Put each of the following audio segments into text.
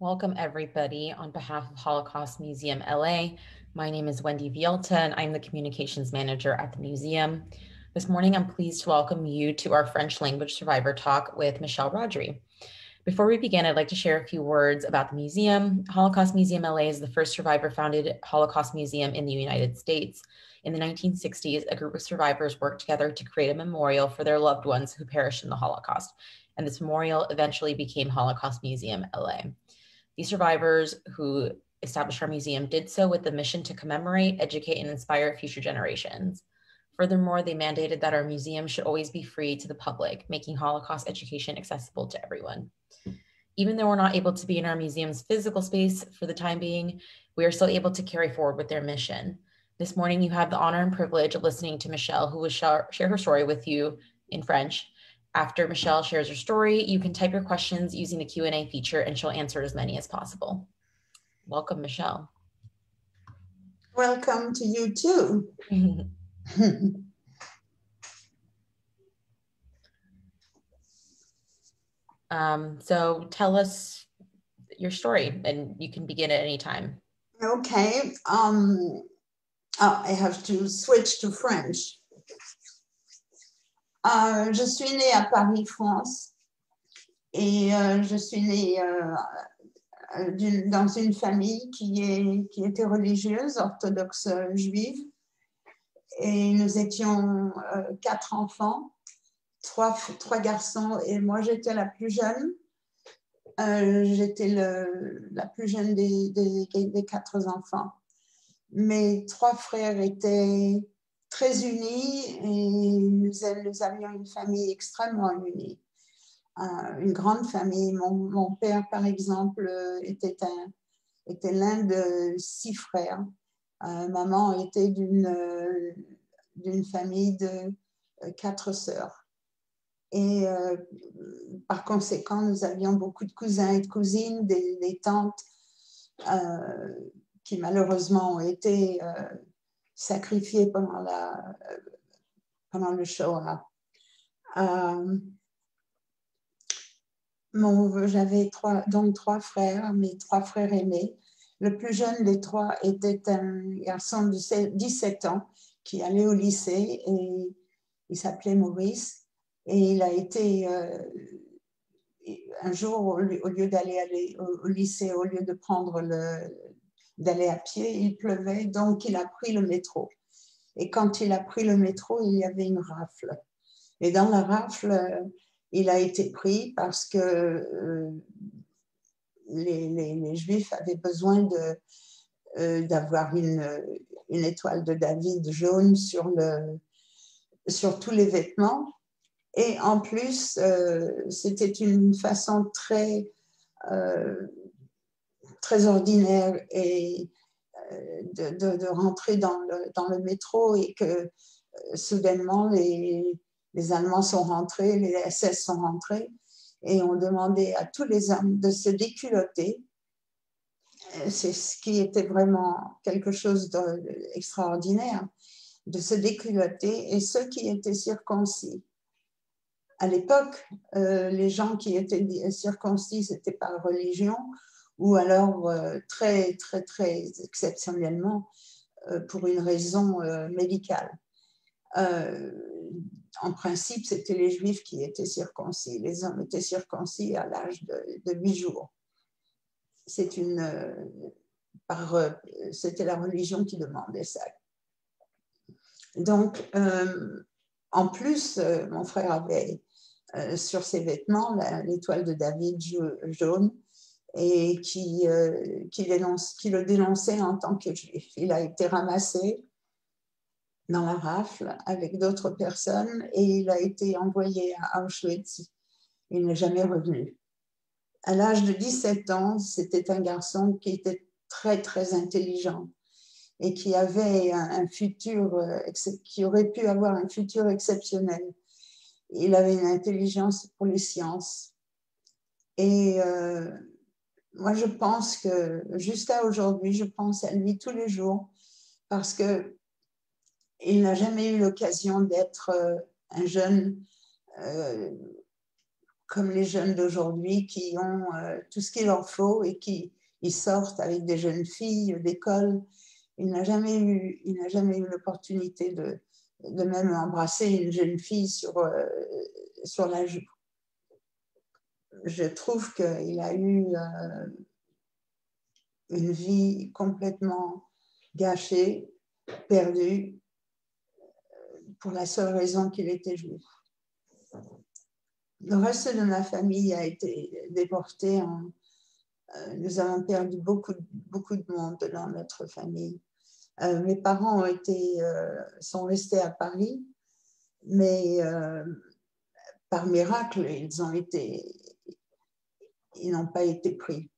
Welcome, everybody. On behalf of Holocaust Museum LA, my name is Wendy Vielta, and I'm the Communications Manager at the museum. This morning, I'm pleased to welcome you to our French language survivor talk with Michelle Rodri. Before we begin, I'd like to share a few words about the museum. Holocaust Museum LA is the first survivor-founded Holocaust museum in the United States. In the 1960s, a group of survivors worked together to create a memorial for their loved ones who perished in the Holocaust, and this memorial eventually became Holocaust Museum LA. These survivors who established our museum did so with the mission to commemorate, educate, and inspire future generations. Furthermore, they mandated that our museum should always be free to the public, making Holocaust education accessible to everyone. Even though we're not able to be in our museum's physical space for the time being, we are still able to carry forward with their mission. This morning, you have the honor and privilege of listening to Michelle, who will share her story with you in French. After Michelle shares her story, you can type your questions using the Q&A feature and she'll answer as many as possible. Welcome, Michelle. Welcome to you too. So tell us your story and you can begin at any time. Okay. I have to switch to French. Je suis née à Paris, France, et je suis née dans une famille qui était religieuse, orthodoxe juive, et nous étions 4 enfants, 3 garçons, et moi j'étais la plus jeune. J'étais la plus jeune des 4 enfants. Mes 3 frères étaient très unis et nous avions une famille extrêmement unie, une grande famille. Mon père, par exemple, était l'un de 6 frères. Maman était d'une famille de 4 sœurs. Et par conséquent, nous avions beaucoup de cousins et de cousines, des tantes qui malheureusement ont été sacrifiées pendant le Shoah. J'avais 3 frères, mes 3 frères aînés. Le plus jeune des 3 était un garçon de 17 ans qui allait au lycée et il s'appelait Maurice. Et il a été, un jour, au lieu d'aller au lycée, au lieu de d'aller à pied, il pleuvait, donc il a pris le métro. Et quand il a pris le métro, il y avait une rafle. Et dans la rafle, il a été pris parce que les Juifs avaient besoin d'avoir une étoile de David jaune sur tous les vêtements. Et en plus, c'était une façon très ordinaire et de rentrer dans le métro et que soudainement les Allemands sont rentrés, les SS sont rentrés et ont demandé à tous les hommes de se déculotter. C'est ce qui était vraiment quelque chose d'extraordinaire, de se déculotter, et ceux qui étaient circoncis. À l'époque, les gens qui étaient circoncis, c'était par religion ou alors très, très, très exceptionnellement pour une raison médicale. En principe, c'était les Juifs qui étaient circoncis. Les hommes étaient circoncis à l'âge de 8 jours. C'était la religion qui demandait ça. Donc, en plus, mon frère avait sur ses vêtements l'étoile de David jaune et qui le dénonçait en tant que juif. Il a été ramassé dans la rafle avec d'autres personnes et il a été envoyé à Auschwitz. Il n'est jamais revenu. À l'âge de 17 ans, c'était un garçon qui était très, très intelligent et qui avait un futur, qui aurait pu avoir un futur exceptionnel. Il avait une intelligence pour les sciences. Et moi, je pense que jusqu'à aujourd'hui, je pense à lui tous les jours parce qu'il n'a jamais eu l'occasion d'être un jeune comme les jeunes d'aujourd'hui qui ont tout ce qu'il leur faut et qui ils sortent avec des jeunes filles d'école. Il n'a jamais eu l'opportunité de même embrasser une jeune fille sur la joue. Je trouve qu'il a eu une vie complètement gâchée, perdue, pour la seule raison qu'il était juif. Le reste de ma famille a été déporté. Nous avons perdu beaucoup de monde dans notre famille. Mes parents sont restés à Paris, mais par miracle, ils n'ont pas été pris.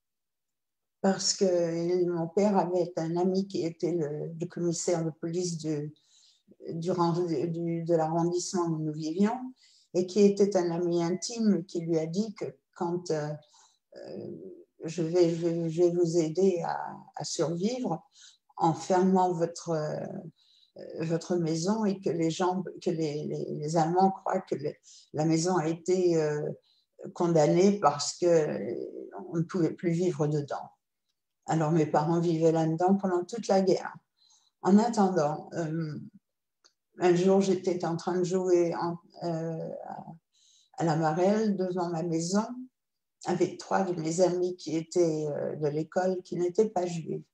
Parce que mon père avait un ami qui était le commissaire de police de l'arrondissement où nous vivions, et qui était un ami intime qui lui a dit que quand je vais vous aider à survivre en fermant votre maison, et que les Allemands croient que la maison a été condamnée parce qu'on ne pouvait plus vivre dedans. Alors mes parents vivaient là-dedans pendant toute la guerre. En attendant, un jour, j'étais en train de jouer à la marelle devant ma maison avec 3 de mes amis qui étaient de l'école, qui n'étaient pas juifs.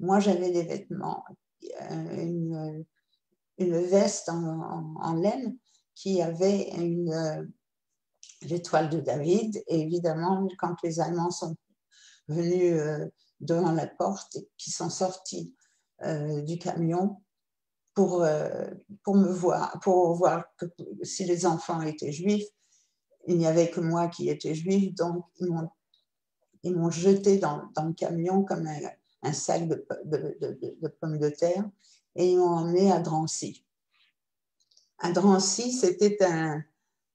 Moi, j'avais des vêtements, une veste en laine qui avait l'étoile de David. Et évidemment, quand les Allemands sont venus devant la porte et qui sont sortis du camion pour voir si les enfants étaient juifs, il n'y avait que moi qui étais juif, donc ils m'ont jeté dans le camion comme un sac de pommes de terre, et ils m'ont emmené à Drancy. À Drancy, c'était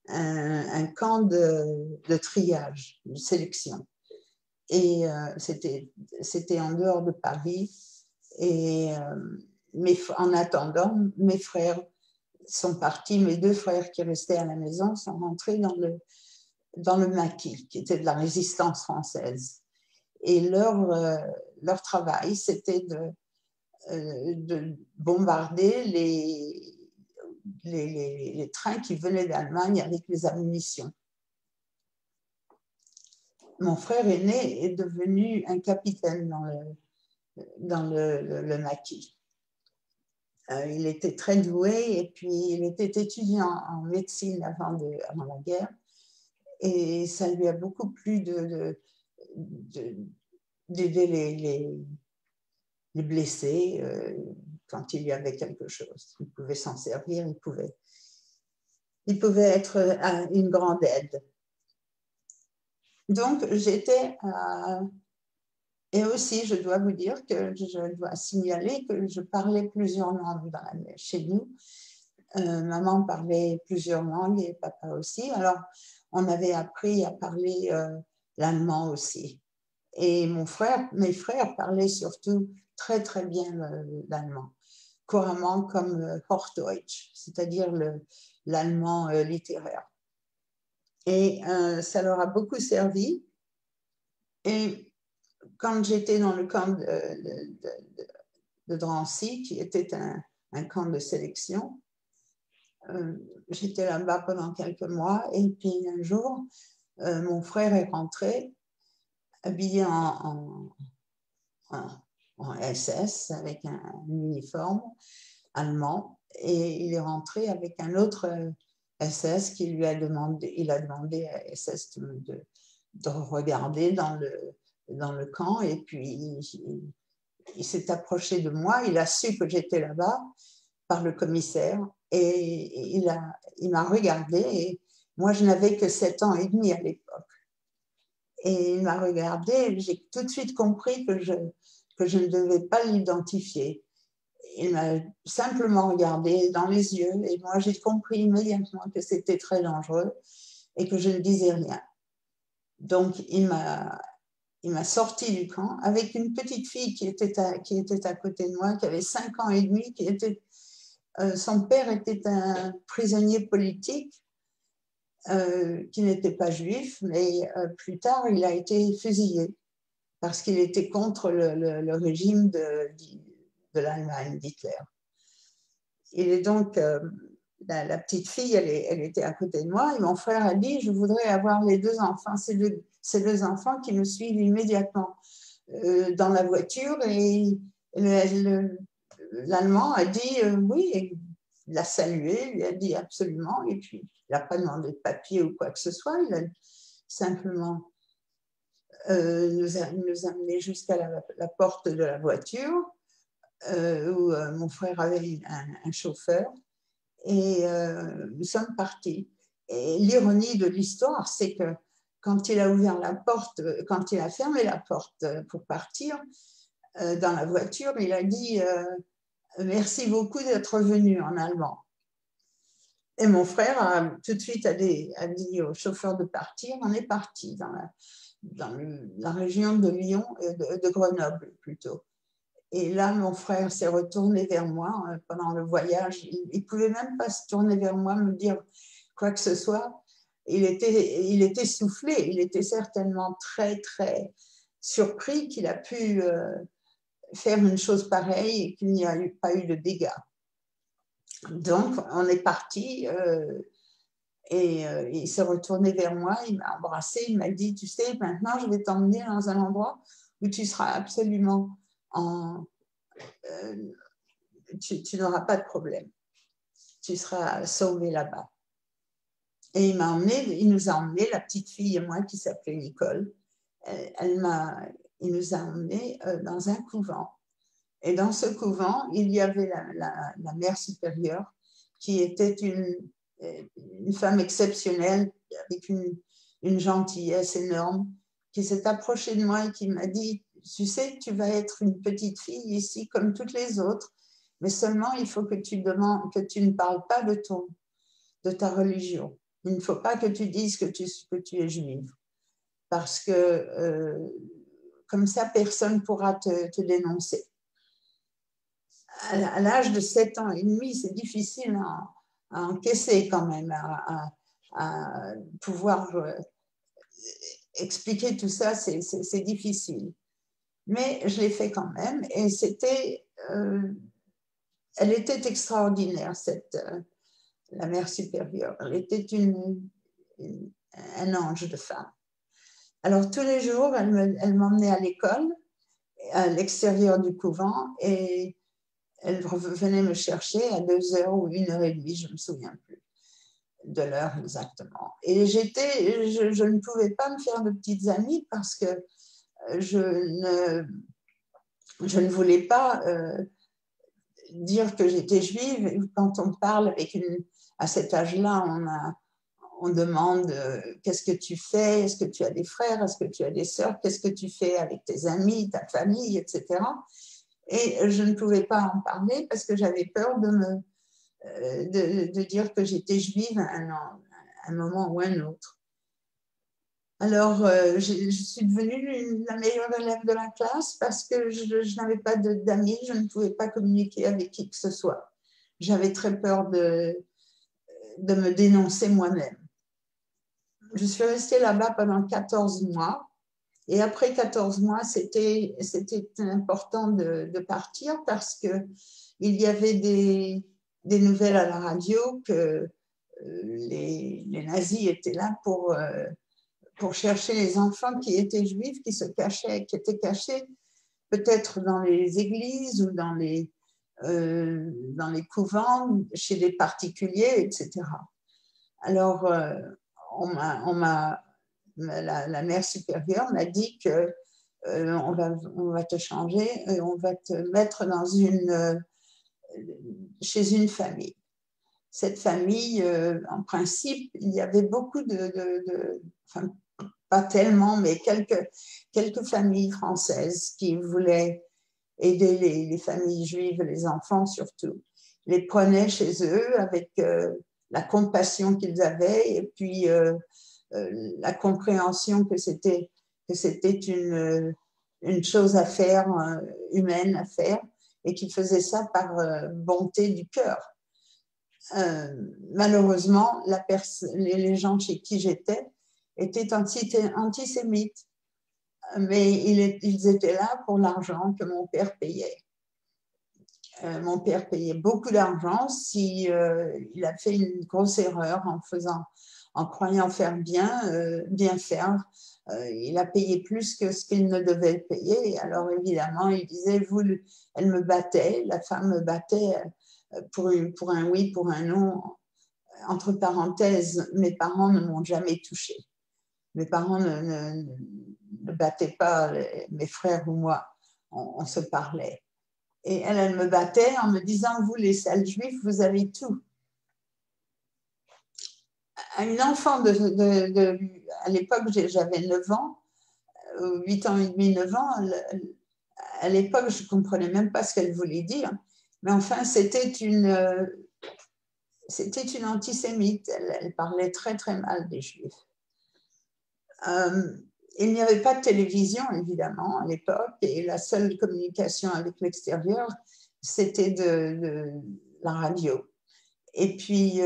un camp de triage, de sélection. Et c'était en dehors de Paris. Et en attendant, mes frères sont partis, mes 2 frères qui restaient à la maison sont rentrés dans le maquis, qui était de la résistance française. Et leur travail, c'était de bombarder les trains qui venaient d'Allemagne avec les ammunitions. Mon frère aîné est devenu un capitaine dans le maquis. Il était très doué, et puis il était étudiant en médecine avant la guerre, et ça lui a beaucoup plu d'aider les blessés quand il y avait quelque chose. Il pouvait s'en servir, il pouvait être une grande aide. Donc, et aussi, je dois vous dire que je dois signaler que je parlais plusieurs langues chez nous. Maman parlait plusieurs langues et papa aussi. Alors, on avait appris à parler l'allemand aussi. Et mes frères parlaient surtout très, très bien l'allemand, couramment comme Hochdeutsch, c'est-à-dire l'allemand littéraire. Et ça leur a beaucoup servi. Et quand j'étais dans le camp de Drancy, qui était un camp de sélection, j'étais là-bas pendant quelques mois, et puis un jour, mon frère est rentré habillé en SS avec un uniforme allemand, et il est rentré avec un autre SS qui il a demandé à SS de regarder dans le camp, et puis il s'est approché de moi, il a su que j'étais là-bas par le commissaire, et il m'a regardé, et moi je n'avais que 7 ans et demi à l'époque. Et il m'a regardé, et j'ai tout de suite compris que je ne devais pas l'identifier. Il m'a simplement regardé dans les yeux, et moi j'ai compris immédiatement que c'était très dangereux et que je ne disais rien. Donc il m'a sorti du camp avec une petite fille qui était à côté de moi, qui avait 5 ans et demi, son père était un prisonnier politique, qui n'était pas juif, mais plus tard, il a été fusillé parce qu'il était contre le régime de l'Allemagne d'Hitler. Il est donc, la petite fille, elle était à côté de moi, et mon frère a dit, je voudrais avoir les deux enfants, ces deux enfants qui me suivent immédiatement dans la voiture, et l'Allemand a dit oui, et il l'a salué, il a dit absolument, et puis il n'a pas demandé de papier ou quoi que ce soit, il a simplement nous amené jusqu'à la porte de la voiture, où mon frère avait un chauffeur, et nous sommes partis. Et l'ironie de l'histoire, c'est que quand il a ouvert la porte, quand il a fermé la porte pour partir dans la voiture, il a dit merci beaucoup d'être venu en allemand. Et mon frère a tout de suite a dit au chauffeur de partir. On est parti dans la région de Lyon, de Grenoble plutôt. Et là, mon frère s'est retourné vers moi pendant le voyage. Il ne pouvait même pas se tourner vers moi, me dire quoi que ce soit. Il était soufflé. Il était certainement très, très surpris qu'il a pu faire une chose pareille et qu'il n'y a pas eu de dégâts. Donc, on est parti et il s'est retourné vers moi, il m'a embrassé, il m'a dit, tu sais, maintenant, je vais t'emmener dans un endroit où tu seras absolument tu n'auras pas de problème. Tu seras sauvé là-bas. Et il nous a emmenés, la petite fille et moi qui s'appelait Nicole, il nous a emmenés dans un couvent. Et dans ce couvent, il y avait la mère supérieure qui était une femme exceptionnelle avec une gentillesse énorme, qui s'est approchée de moi et qui m'a dit, tu sais, tu vas être une petite fille ici comme toutes les autres, mais seulement il faut que tu ne parles pas de ta religion. Il ne faut pas que tu dises que tu es juive, parce que comme ça, personne ne pourra te dénoncer. À l'âge de 7 ans et demi, c'est difficile à encaisser quand même, à pouvoir expliquer tout ça, c'est difficile. Mais je l'ai fait quand même, et elle était extraordinaire, la mère supérieure. Elle était un ange de femme. Alors tous les jours, elle m'emmenait à l'école, à l'extérieur du couvent, et elle venait me chercher à 2h ou 1h30, je ne me souviens plus de l'heure exactement. Et je ne pouvais pas me faire de petites amies parce que je ne voulais pas dire que j'étais juive. Quand on parle à cet âge-là, on demande qu'est-ce que tu fais, est-ce que tu as des frères, est-ce que tu as des sœurs, qu'est-ce que tu fais avec tes amis, ta famille, etc. Et je ne pouvais pas en parler parce que j'avais peur de dire que j'étais juive à un moment ou un autre. Alors, je suis devenue la meilleure élève de la classe parce que je n'avais pas d'amis, je ne pouvais pas communiquer avec qui que ce soit. J'avais très peur de me dénoncer moi-même. Je suis restée là-bas pendant 14 mois. Et après 14 mois, c'était important de partir parce qu'il y avait des nouvelles à la radio que les nazis étaient là pour chercher les enfants qui étaient juifs, qui étaient cachés peut-être dans les églises ou dans les couvents, chez des particuliers, etc. Alors, la mère supérieure m'a dit que on va te changer et on va te mettre chez une famille. Cette famille, en principe, il y avait beaucoup enfin, pas tellement, mais quelques familles françaises qui voulaient aider les familles juives, les enfants surtout. Les prenaient chez eux avec la compassion qu'ils avaient et puis la compréhension que c'était une chose à faire, humaine à faire, et qu'ils faisaient ça par bonté du cœur. malheureusement, les gens chez qui j'étais étaient antisémites, mais ils étaient là pour l'argent que mon père payait. Mon père payait beaucoup d'argent si il a fait une grosse erreur en croyant faire bien faire. Il a payé plus que ce qu'il ne devait payer. Alors évidemment, il disait, elle me battait, la femme me battait pour un oui, pour un non. Entre parenthèses, mes parents ne m'ont jamais touchée. Mes parents ne battaient pas mes frères ou moi. On se parlait. Et elle me battait en me disant, vous les sales juifs, vous avez tout. Une enfant à l'époque, j'avais 9 ans, 8 ans et demi, 9 ans. À l'époque, je ne comprenais même pas ce qu'elle voulait dire. Mais enfin, c'était une antisémite. Elle parlait très, très mal des juifs. Il n'y avait pas de télévision, évidemment, à l'époque, et la seule communication avec l'extérieur, c'était de la radio. Et puis,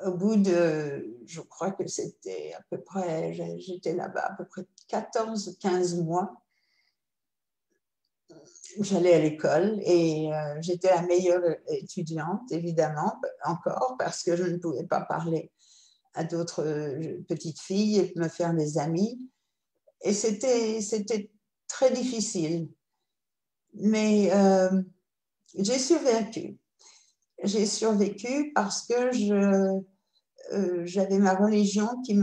au bout de, je crois que c'était à peu près, j'étais là-bas à peu près 14-15 mois, j'allais à l'école et j'étais la meilleure étudiante, évidemment, encore, parce que je ne pouvais pas parler à d'autres petites filles et me faire des amis. Et c'était très difficile. Mais j'ai survécu. J'ai survécu parce que j'avais ma religion qui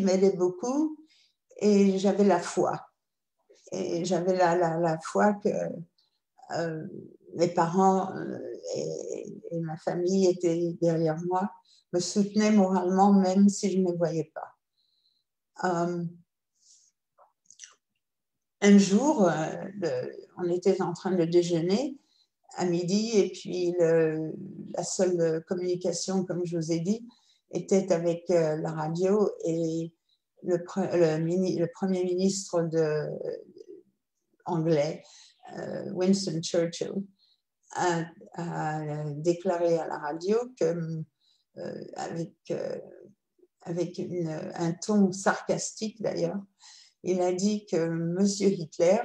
m'aidait beaucoup et j'avais la foi. Et j'avais la foi que mes parents et ma famille étaient derrière moi, me soutenaient moralement même si je ne les voyais pas. Un jour, on était en train de déjeuner à midi et puis la seule communication, comme je vous ai dit, était avec la radio et le premier ministre anglais, Winston Churchill, a déclaré à la radio que, avec un ton sarcastique d'ailleurs, il a dit que M. Hitler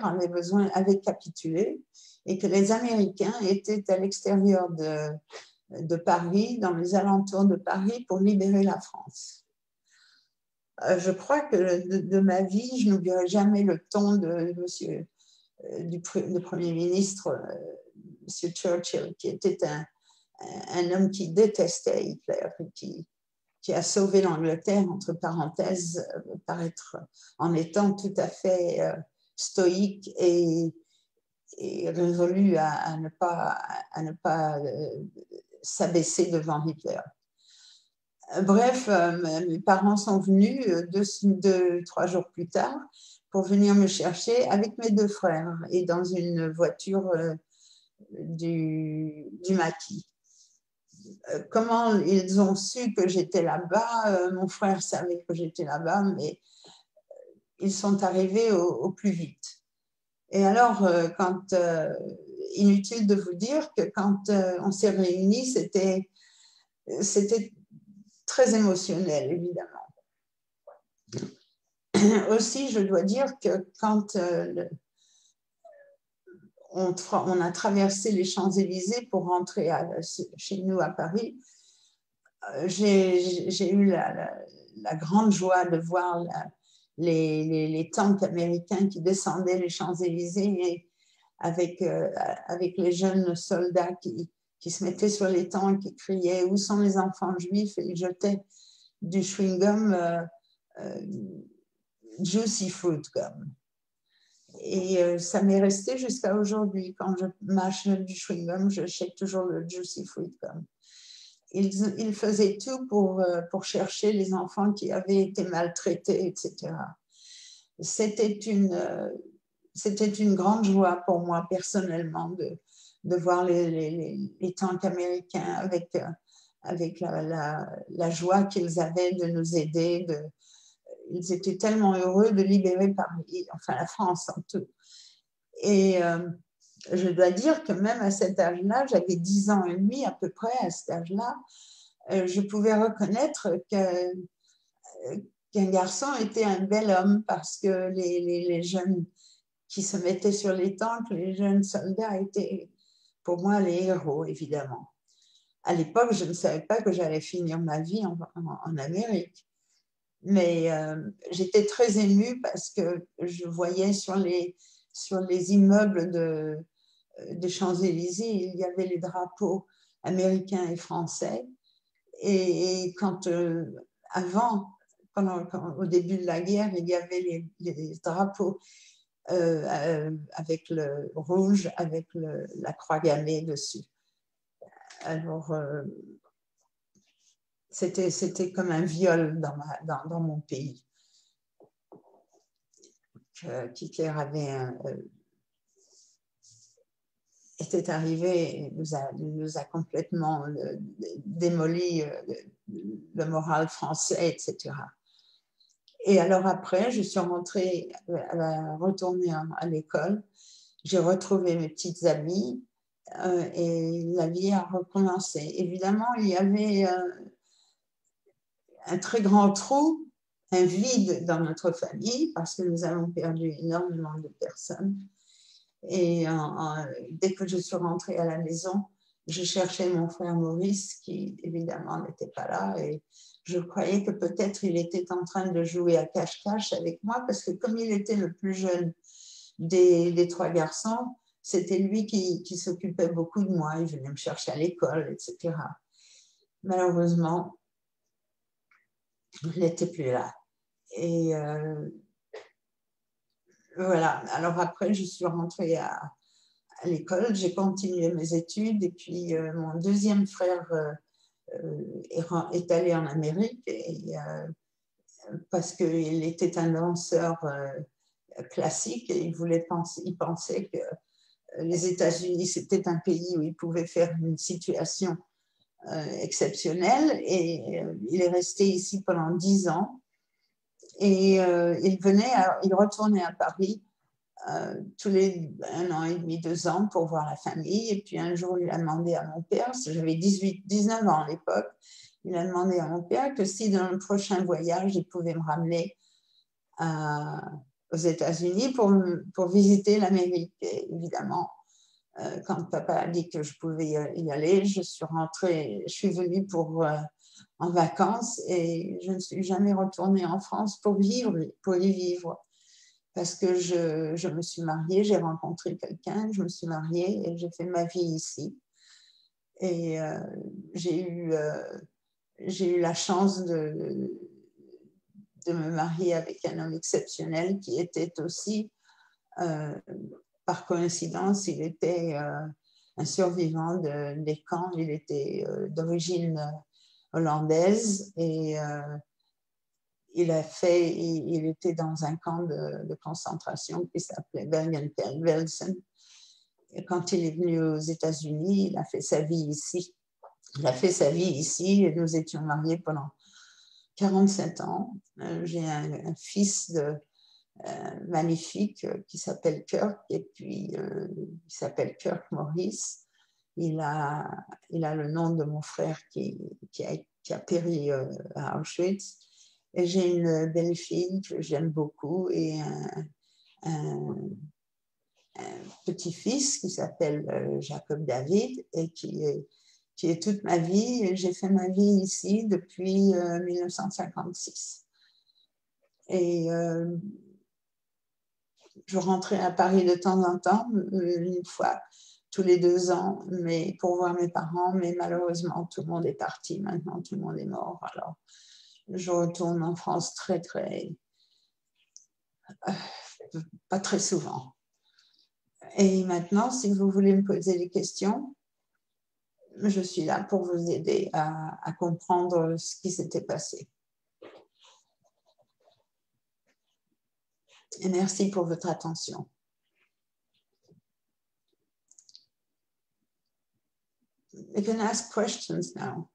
avait capitulé et que les Américains étaient à l'extérieur de Paris, dans les alentours de Paris, pour libérer la France. Je crois que de ma vie, je n'oublierai jamais le ton du Premier ministre, M. Churchill, qui était un homme qui détestait Hitler, qui a sauvé l'Angleterre, entre parenthèses, en étant tout à fait stoïque et résolu à ne pas s'abaisser devant Hitler. Bref, mes parents sont venus 3 jours plus tard pour venir me chercher avec mes 2 frères et dans une voiture du maquis. Comment ils ont su que j'étais là-bas? Mon frère savait que j'étais là-bas, mais ils sont arrivés au plus vite. Et alors, inutile de vous dire que quand on s'est réunis, c'était très émotionnel, évidemment. Aussi, je dois dire que quand on a traversé les Champs-Élysées pour rentrer chez nous à Paris, j'ai eu la grande joie de voir les tanks américains qui descendaient les Champs-Élysées avec les jeunes soldats qui se mettaient sur les tanks, qui criaient « Où sont les enfants juifs ?» et ils jetaient du chewing-gum, juicy fruit gum. Et ça m'est resté jusqu'à aujourd'hui. Quand je mâche du chewing-gum, je jette toujours le juicy fruit gum. Ils faisaient tout pour chercher les enfants qui avaient été maltraités, etc. C'était une grande joie pour moi personnellement de voir les tanks américains avec la joie qu'ils avaient de nous aider. Ils étaient tellement heureux de libérer Paris, enfin la France en tout. Et je dois dire que même à cet âge-là, j'avais 10 ans et demi à peu près à cet âge-là, je pouvais reconnaître qu'un garçon était un bel homme parce que les jeunes qui se mettaient sur les tanks, les jeunes soldats étaient pour moi les héros, évidemment. À l'époque, je ne savais pas que j'allais finir ma vie en Amérique. Mais j'étais très émue parce que je voyais sur les immeubles des Champs-Élysées, il y avait les drapeaux américains et français. Et quand, au début de la guerre, il y avait les drapeaux avec le rouge, avec la croix gammée dessus. Alors, c'était comme un viol dans mon pays. Hitler était arrivé et nous a complètement démoli le moral français, etc. Et alors après, je suis retournée à l'école, j'ai retrouvé mes petites amies et la vie a recommencé. Évidemment, il y avait un très grand trou, un vide dans notre famille parce que nous avons perdu énormément de personnes. Et dès que je suis rentrée à la maison, je cherchais mon frère Maurice qui évidemment n'était pas là et je croyais que peut-être il était en train de jouer à cache-cache avec moi parce que comme il était le plus jeune des trois garçons, c'était lui qui s'occupait beaucoup de moi. Il venait me chercher à l'école, etc. Malheureusement, il n'était plus là. Et voilà. Alors après, je suis rentrée à l'école, j'ai continué mes études et puis mon deuxième frère est allé en Amérique parce qu'il était un danseur classique et il pensait que les États-Unis, c'était un pays où il pouvait faire une situation exceptionnelle et il est resté ici pendant 10 ans et il retournait à Paris tous les 1 an et demi, 2 ans pour voir la famille. Et puis un jour, il a demandé à mon père, j'avais 19 ans à l'époque, il a demandé à mon père que si dans le prochain voyage, il pouvait me ramener aux États-Unis pour visiter l'Amérique. Et évidemment, quand papa a dit que je pouvais y aller, je suis venue en vacances et je ne suis jamais retournée en France pour y vivre. Parce que je me suis mariée, j'ai rencontré quelqu'un, je me suis mariée et j'ai fait ma vie ici. Et j'ai eu la chance de me marier avec un homme exceptionnel qui était aussi, par coïncidence, il était un survivant des camps, il était d'origine hollandaise et il était dans un camp de concentration qui s'appelait Bergen-Belsen. Et quand il est venu aux États-Unis, il a fait sa vie ici. Il a fait sa vie ici et nous étions mariés pendant 47 ans. J'ai un fils magnifique qui s'appelle Kirk et puis il s'appelle Kirk Morris. Il a le nom de mon frère qui a péri à Auschwitz. Et j'ai une belle fille que j'aime beaucoup et un petit-fils qui s'appelle Jacob David et qui est toute ma vie. J'ai fait ma vie ici depuis 1956. Et je rentrais à Paris de temps en temps, une fois tous les 2 ans, mais pour voir mes parents. Mais malheureusement, tout le monde est parti. Maintenant, tout le monde est mort. Alors, je retourne en France pas très souvent. Et maintenant, si vous voulez me poser des questions, je suis là pour vous aider à comprendre ce qui s'était passé. Et merci pour votre attention. You can ask questions now.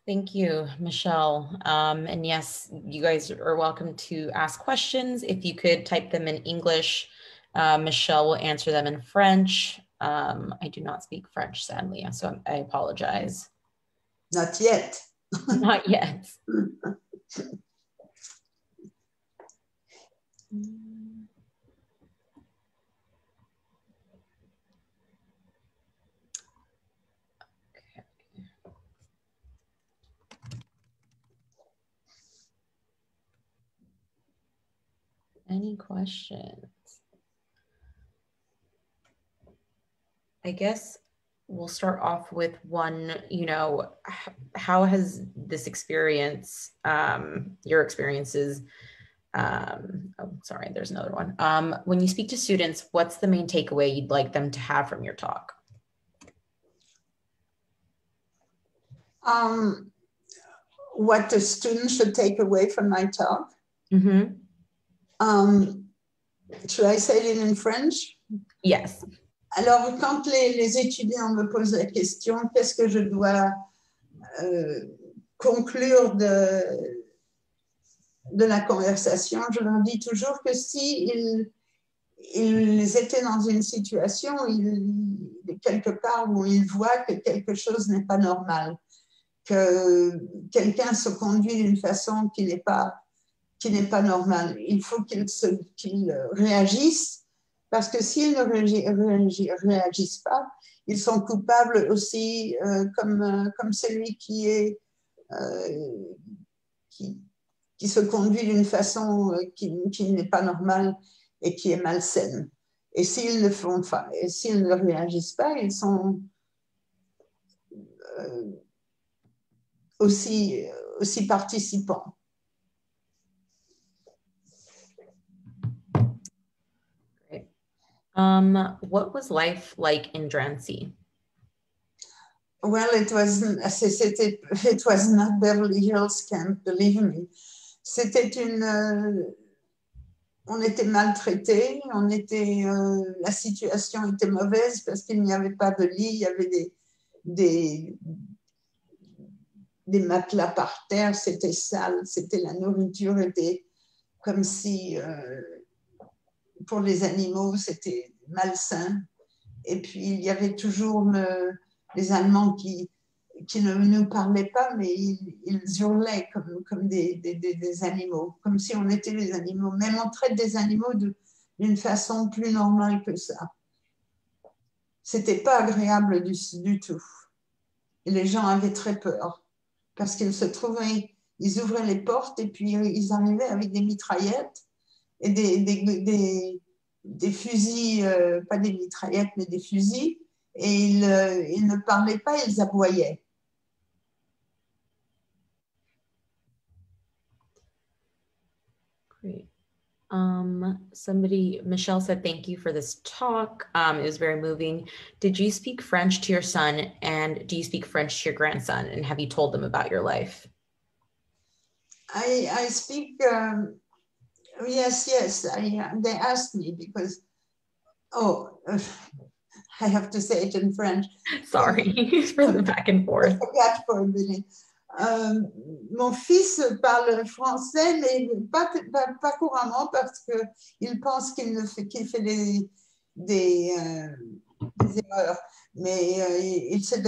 Thank you, Michelle. And yes, you guys are welcome to ask questions. If you could type them in English, Michelle will answer them in French. I do not speak French, sadly, so I apologize. Not yet. Not yet. Any questions? I guess we'll start off with one, how has this experience, your experiences, sorry, there's another one. When you speak to students, what's the main takeaway you'd like them to have from your talk? What the student should take away from my talk? Mm-hmm. Should I say it in French? Yes. Alors, quand les étudiants me posent la question, qu'est-ce que je dois conclure de la conversation, je leur dis toujours que si ils étaient dans une situation quelque part où ils voient que quelque chose n'est pas normal, que quelqu'un se conduit d'une façon qui n'est pas normale, il faut qu'ils réagissent, parce que s'ils ne réagissent pas, ils sont coupables aussi, comme celui qui se conduit d'une façon qui n'est pas normale et qui est malsaine. Et s'ils ne réagissent pas, ils sont aussi participants. Great. What was life like in Drancy? Well, it was not Beverly Hills Camp, believe me. C'était on était maltraités, la situation était mauvaise parce qu'il n'y avait pas de lit, il y avait des matelas par terre, c'était sale, la nourriture était comme si pour les animaux c'était malsain. Et puis il y avait toujours les Allemands qui ne nous parlaient pas, mais ils hurlaient comme des animaux, comme si on était des animaux. Même on traite des animaux d'une façon plus normale que ça. C'était pas agréable du tout. Et les gens avaient très peur, parce qu'ils ils ouvraient les portes et puis ils arrivaient avec des mitraillettes et des fusils, pas des mitraillettes, mais des fusils, et ils ne parlaient pas, ils aboyaient. Great. Michelle said, thank you for this talk. It was very moving. Did you speak French to your son, and do you speak French to your grandson? And have you told them about your life? I speak, yes. They asked me because, I have to say it in French. Sorry for the back and forth. I forgot for a minute. Mon fils parle français, mais pas couramment parce qu'il pense qu'il fait des erreurs. Mais il se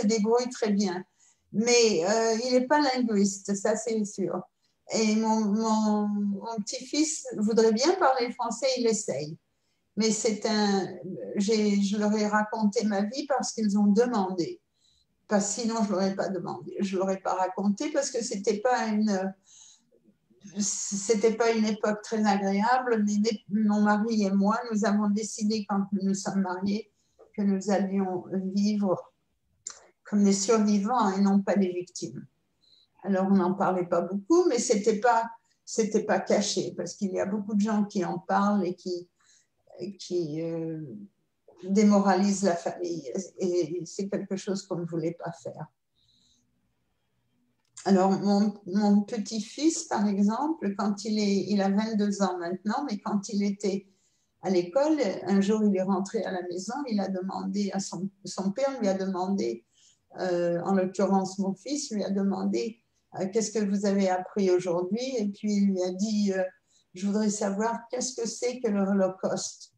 débrouille très bien. Mais il n'est pas linguiste, ça c'est sûr. Et mon petit-fils voudrait bien parler français, il essaye. Mais je leur ai raconté ma vie parce qu'ils ont demandé. Parce que sinon, je ne l'aurais pas demandé. Je ne l'aurais pas raconté parce que ce n'était pas une époque très agréable. Mais mon mari et moi, nous avons décidé quand nous nous sommes mariés que nous allions vivre comme des survivants et non pas des victimes. Alors, on n'en parlait pas beaucoup, mais ce n'était pas caché parce qu'il y a beaucoup de gens qui en parlent et qui démoralise la famille, et c'est quelque chose qu'on ne voulait pas faire. Alors, mon petit-fils, par exemple, il a 22 ans maintenant, mais quand il était à l'école, un jour, il est rentré à la maison, il a demandé à son père lui a demandé en l'occurrence mon fils, lui a demandé qu'est-ce que vous avez appris aujourd'hui, et puis il lui a dit je voudrais savoir qu'est-ce que c'est que le Holocauste.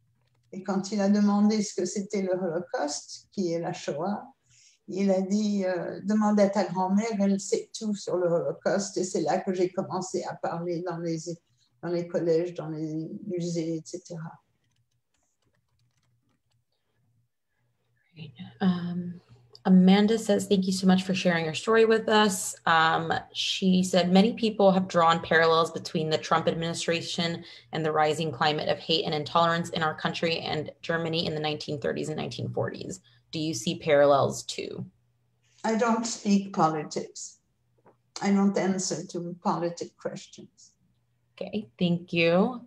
Et quand il a demandé ce que c'était le Holocauste, qui est la Shoah, il a dit demande à ta grand-mère, elle sait tout sur le Holocauste. Et c'est là que j'ai commencé à parler dans les collèges, dans les musées, etc. Amanda says, thank you so much for sharing your story with us. She said, many people have drawn parallels between the Trump administration and the rising climate of hate and intolerance in our country and Germany in the 1930s and 1940s. Do you see parallels too? I don't speak politics. I don't answer to politic questions. Okay, thank you.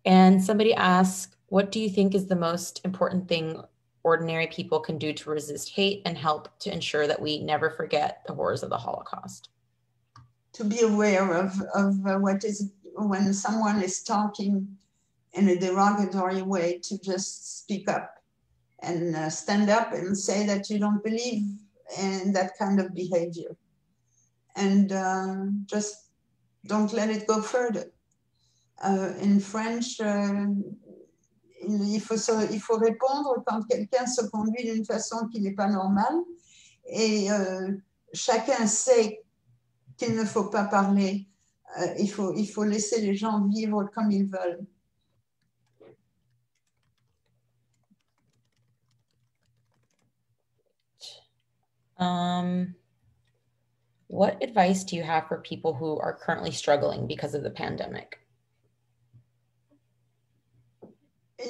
And somebody asked, what do you think is the most important thing ordinary people can do to resist hate and help to ensure that we never forget the horrors of the Holocaust? To be aware of what is, when someone is talking in a derogatory way, to just speak up and stand up and say that you don't believe in that kind of behavior. And just don't let it go further. In French, il faut répondre quand quelqu'un se conduit d'une façon qui n'est pas normale. Et chacun sait qu'il ne faut pas parler. Il faut laisser les gens vivre comme ils veulent. What advice do you have for people who are currently struggling because of the pandemic?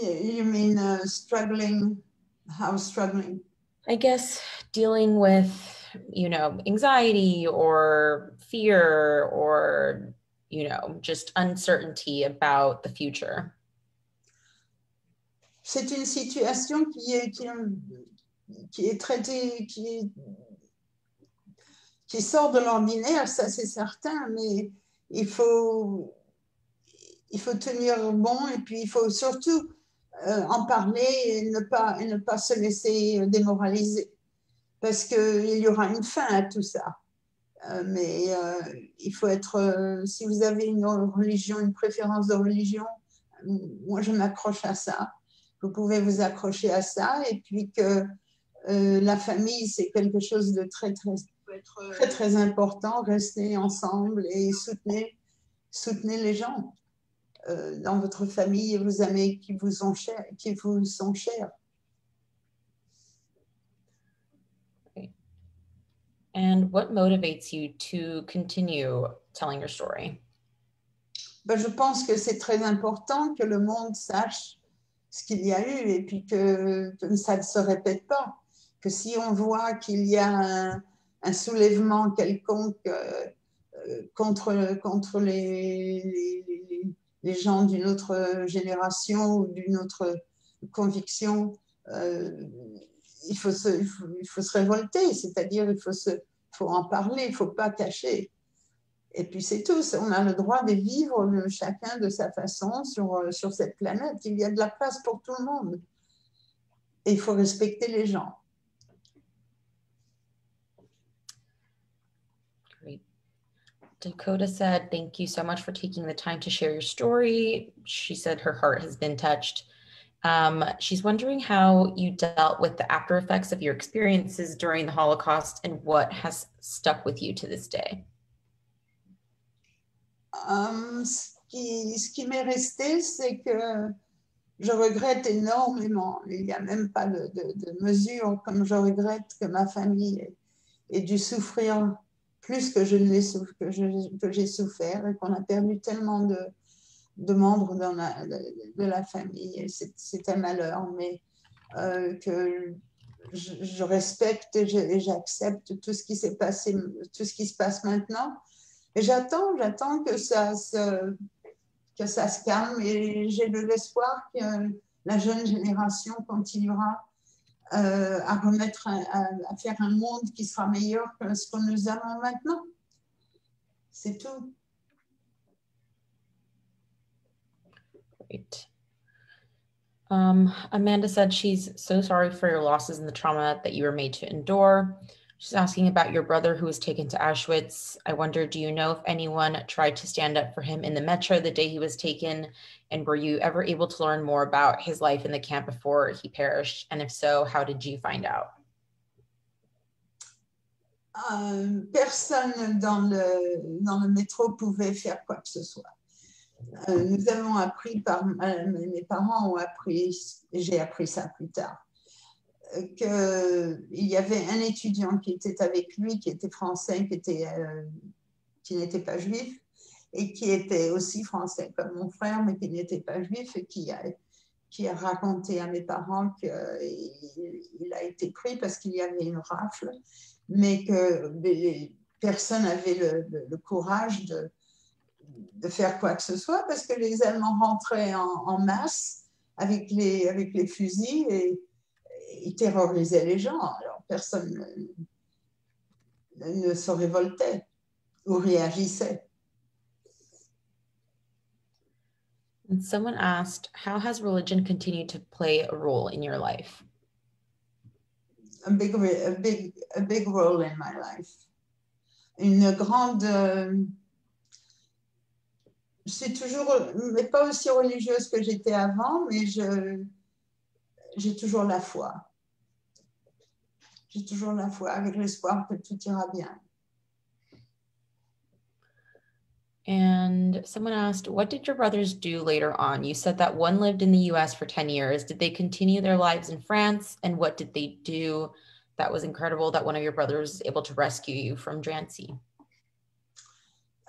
You mean struggling? How struggling? I guess dealing with, anxiety or fear or, just uncertainty about the future. C'est une situation qui est traitée, qui sort de l'ordinaire, ça c'est certain, mais il faut tenir bon, et puis il faut surtout en parler et ne pas se laisser démoraliser, parce qu'il y aura une fin à tout ça. Mais il faut être, si vous avez une religion, une préférence de religion, moi je m'accroche à ça. Vous pouvez vous accrocher à ça, et puis que la famille, c'est quelque chose de très, très, très, très important. Restez ensemble et soutenez les gens dans votre famille et vos amis qui vous sont chers. And what motivates you to continue telling your story? Ben, je pense que c'est très important que le monde sache ce qu'il y a eu, et puis que ça ne se répète pas. Que si on voit qu'il y a un soulèvement quelconque contre les gens d'une autre génération ou d'une autre conviction, il faut se révolter, c'est-à-dire il faut en parler, il ne faut pas cacher. Et puis c'est tout, on a le droit de vivre chacun de sa façon sur cette planète. Il y a de la place pour tout le monde. Et il faut respecter les gens. Great. Dakota said, thank you so much for taking the time to share your story. She said her heart has been touched. She's wondering how you dealt with the after effects of your experiences during the Holocaust and what has stuck with you to this day. Ce qui m'est resté, c'est que je regrette énormément. Il n'y a même pas de mesure comme je regrette que ma famille ait dû souffrir plus que j'ai souffert, et qu'on a perdu tellement de membres de la famille. C'est un malheur, mais que je respecte et j'accepte tout ce qui s'est passé, tout ce qui se passe maintenant. Et j'attends que ça se calme, et j'ai de l'espoir que la jeune génération continuera à faire un monde qui sera meilleur que ce que nous avons maintenant. C'est tout. Great. Amanda said she's so sorry for your losses and the trauma that you were made to endure. She's asking about your brother who was taken to Auschwitz. I wonder, do you know if anyone tried to stand up for him in the metro the day he was taken? And were you ever able to learn more about his life in the camp before he perished? And if so, how did you find out? Personne dans le métro pouvait faire quoi que ce soit. Nous avons appris mes parents ont appris, j'ai appris ça plus tard, qu'il y avait un étudiant qui était avec lui, qui était français, qui n'était pas juif, et qui était aussi français comme mon frère, mais qui n'était pas juif, et qui a raconté à mes parents qu'il a été pris parce qu'il y avait une rafle, mais que personne n'avait le courage de faire quoi que ce soit parce que les Allemands rentraient en masse avec les fusils et ils terrorisaient les gens. Alors personne ne se révoltait ou réagissait. And someone asked, how has religion continued to play a role in your life? A big role in my life. Une grande... je suis toujours, mais pas aussi religieuse que j'étais avant, mais j'ai toujours la foi. J'ai toujours la foi avec l'espoir que tout ira bien. And someone asked, what did your brothers do later on? You said that one lived in the US for 10 years. Did they continue their lives in France? And what did they do? That was incredible that one of your brothers was able to rescue you from Drancy.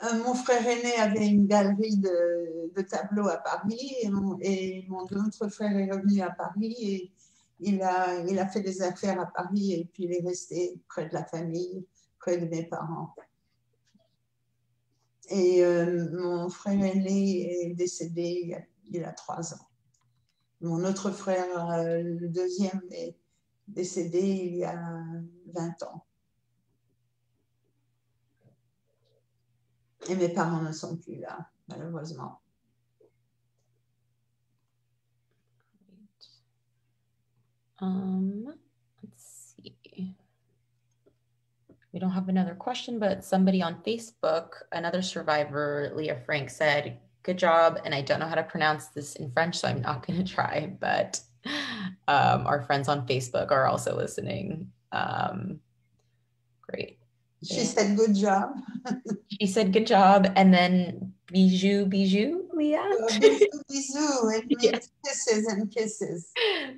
Mon frère aîné avait une galerie de tableaux à Paris et mon autre frère est revenu à Paris et il a fait des affaires à Paris et puis il est resté près de la famille, près de mes parents. Et mon frère aîné est décédé il a 3 ans. Mon autre frère, le deuxième, est décédé il y a 20 ans. Et mes parents ne sont plus là, malheureusement. Let's see. We don't have another question, but somebody on Facebook, another survivor, Leah Frank, said, good job. And I don't know how to pronounce this in French, so I'm not going to try, but our friends on Facebook are also listening. Great. She said, good job. She said, good job. And then bijou, Leah? Bisous. It means kisses and kisses.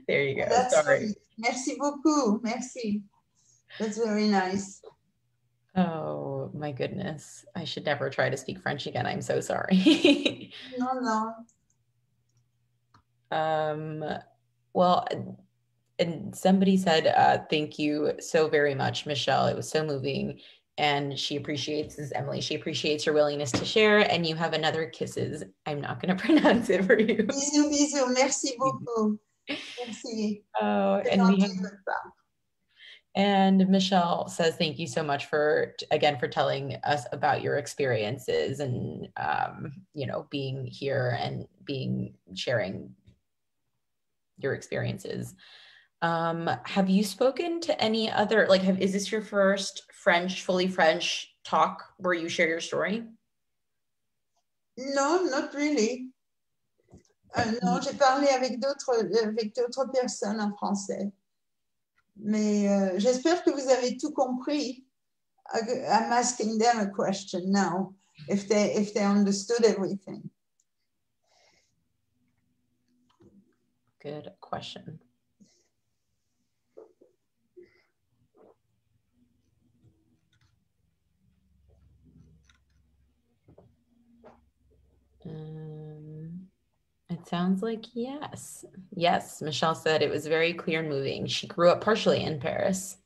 There you go. That's Sorry. Sweet. Merci beaucoup. Merci. That's very nice. Oh, my goodness. I should never try to speak French again. I'm so sorry. No. Well, and somebody said, thank you so very much, Michelle. It was so moving. And she appreciates, this is Emily, she appreciates your willingness to share. And you have another kisses. I'm not going to pronounce it for you. Bisous. Merci beaucoup. Merci. Oh, and Michelle says, thank you so much for telling us about your experiences and, being here and sharing your experiences. Have you spoken to any other, is this your first fully French talk where you share your story? No, not really. Non, j'ai parlé avec d'autres personnes en français. Mais j'espère que vous avez tout compris. I'm asking them a question now, if they understood everything. Good question. It sounds like yes. Yes, Michelle said it was very clear and moving. She grew up partially in Paris.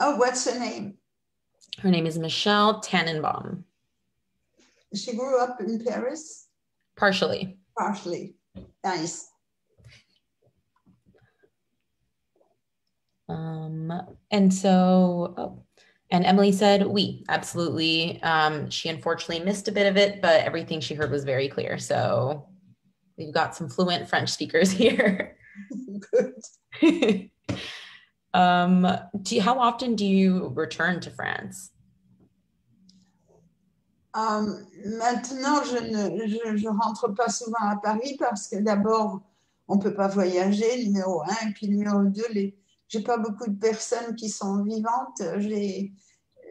Oh, what's her name? Her name is Michelle Tannenbaum. She grew up in Paris? Partially. Nice. And Emily said, oui, absolutely. She unfortunately missed a bit of it, but everything she heard was very clear. So we've got some fluent French speakers here. Good. How often do you return to France? Maintenant, je rentre pas souvent à Paris parce que d'abord, on ne peut pas voyager, numéro un, et puis numéro deux, j'ai pas beaucoup de personnes qui sont vivantes.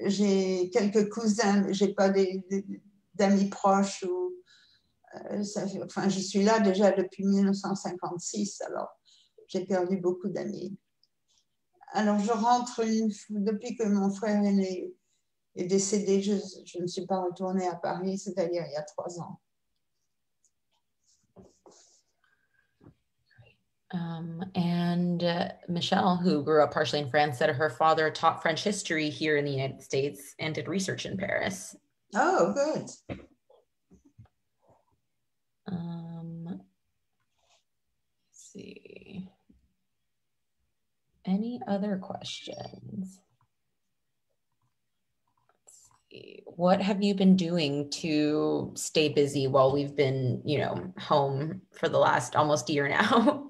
J'ai quelques cousins, mais j'ai pas d'amis proches. Enfin, je suis là déjà depuis 1956, alors j'ai perdu beaucoup d'amis. Alors, je rentre depuis que mon frère est décédé, je ne suis pas retournée à Paris, c'est-à-dire il y a 3 ans. Michelle, who grew up partially in France, said her father taught French history here in the United States and did research in Paris. Oh, good. Let's see. Any other questions? Let's see. What have you been doing to stay busy while we've been, home for the last almost year now?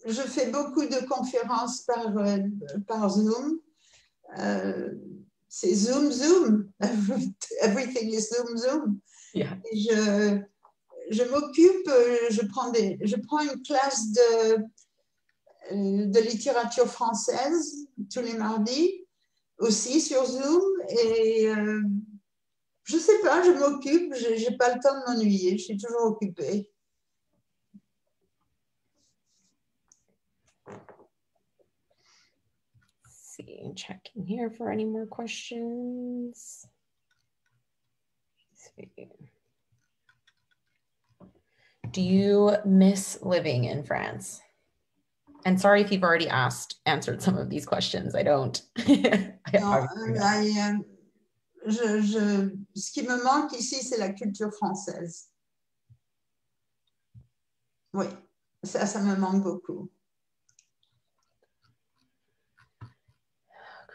Je fais beaucoup de conférences par Zoom. C'est Zoom, Zoom. Everything is Zoom, Zoom. Yeah. Je m'occupe, je prends une classe de littérature française tous les mardis, aussi sur Zoom. Et je ne sais pas, je m'occupe, je n'ai pas le temps de m'ennuyer, je suis toujours occupée. Checking here for any more questions. Do you miss living in France? And sorry if you've already answered some of these questions. I don't. Ce qui me manque ici, c'est la culture française. Oui, ça me manque beaucoup.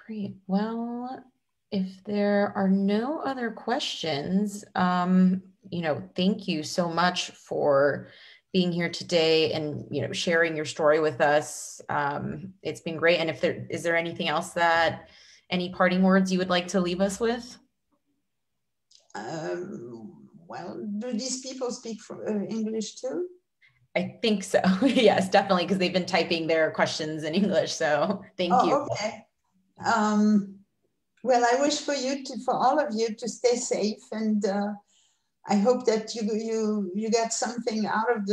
Great. Well, if there are no other questions, thank you so much for being here today and, sharing your story with us. It's been great. And is there anything else any parting words you would like to leave us with? Well, do these people speak English too? I think so. Yes, definitely, because they've been typing their questions in English. So thank you. Okay. Well, I wish for all of you to stay safe, and I hope that you get something out of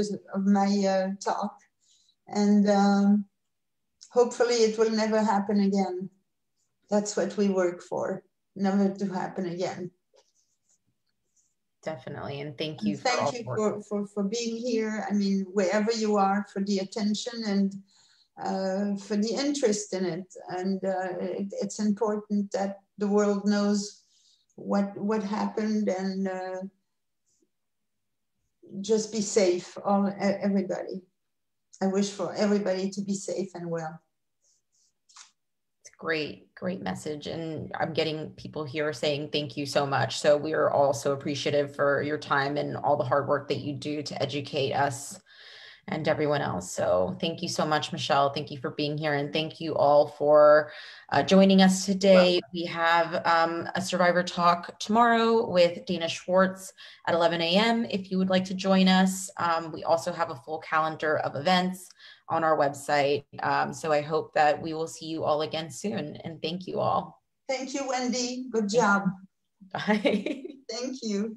my talk, and hopefully it will never happen again. That's what we work for, never to happen again. Definitely, and thank you. Thank you for being here. I mean, wherever you are, for the attention and for the interest in it. And it's important that the world knows what happened, and just be safe, everybody. I wish for everybody to be safe and well. It's great message. And I'm getting people here saying thank you so much. So we are also appreciative for your time and all the hard work that you do to educate us and everyone else. So thank you so much, Michelle. Thank you for being here. And thank you all for joining us today. We have a Survivor Talk tomorrow with Dana Schwartz at 11 a.m. if you would like to join us. We also have a full calendar of events on our website. So I hope that we will see you all again soon. And thank you all. Thank you, Wendy. Good job. Bye. Thank you.